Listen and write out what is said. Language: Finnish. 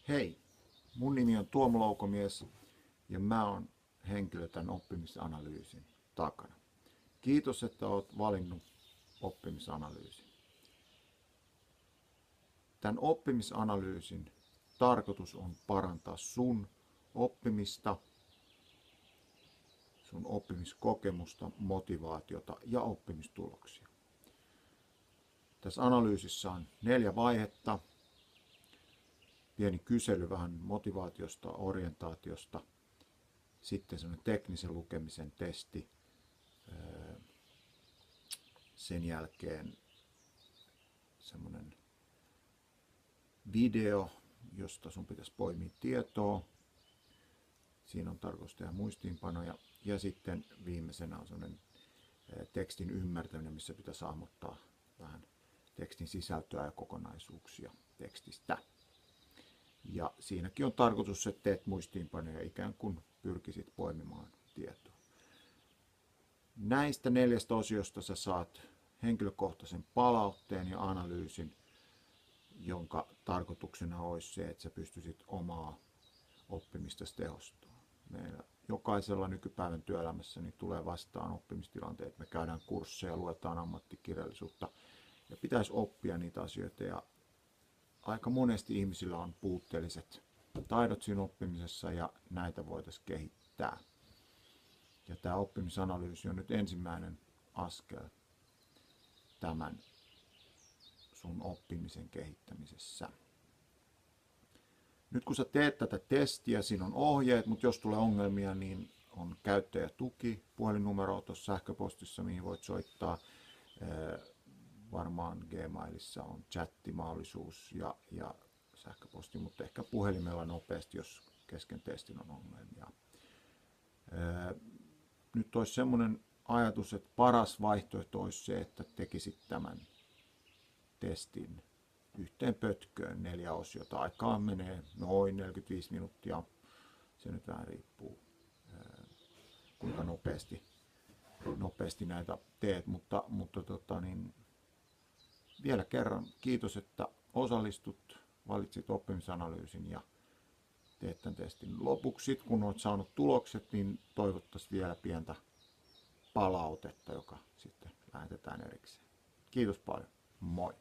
Hei, mun nimi on Tuomo Loukomies ja mä oon henkilö tämän oppimisanalyysin takana. Kiitos, että oot valinnut oppimisanalyysin. Tämän oppimisanalyysin tarkoitus on parantaa sun oppimista, sun oppimiskokemusta, motivaatiota ja oppimistuloksia. Tässä analyysissä on 4 vaihetta. Pieni kysely vähän motivaatiosta, orientaatiosta, sitten semmoinen teknisen lukemisen testi, sen jälkeen semmoinen video, josta sun pitäisi poimia tietoa, siinä on tarkoitus tehdä muistiinpanoja, ja sitten viimeisenä on semmoinen tekstin ymmärtäminen, missä pitäisi hahmottaa vähän tekstin sisältöä ja kokonaisuuksia tekstistä. Ja siinäkin on tarkoitus, että teet muistiinpanoja ikään kuin pyrkisit poimimaan tietoa. Näistä 4 osiosta sä saat henkilökohtaisen palautteen ja analyysin, jonka tarkoituksena olisi se, että sä pystyisit omaa oppimista tehostamaan. Meillä jokaisella nykypäivän työelämässä niin tulee vastaan oppimistilanteet. Me käydään kursseja, luetaan ammattikirjallisuutta ja pitäisi oppia niitä asioita. Ja aika monesti ihmisillä on puutteelliset taidot siinä oppimisessa ja näitä voitaisiin kehittää. Ja tämä oppimisanalyysi on nyt ensimmäinen askel tämän sun oppimisen kehittämisessä. Nyt kun sä teet tätä testiä, siinä on ohjeet, mutta jos tulee ongelmia, niin on käyttäjätuki, puhelinnumero tuossa sähköpostissa, mihin voit soittaa. Varmaan Gmailissa on chattimahdollisuus ja sähköposti, mutta ehkä puhelimella nopeasti, jos kesken testin on ongelmia. Nyt olisi semmoinen ajatus, että paras vaihtoehto olisi se, että tekisit tämän testin yhteen pötköön 4 osiota. Aikaa menee noin 45 minuuttia. Se nyt vähän riippuu, kuinka nopeasti näitä teet, mutta vielä kerran kiitos, että osallistut, valitsit oppimisanalyysin ja teet tämän testin. Lopuksi, kun olet saanut tulokset, niin toivottaisiin vielä pientä palautetta, joka sitten lähetetään erikseen. Kiitos paljon. Moi!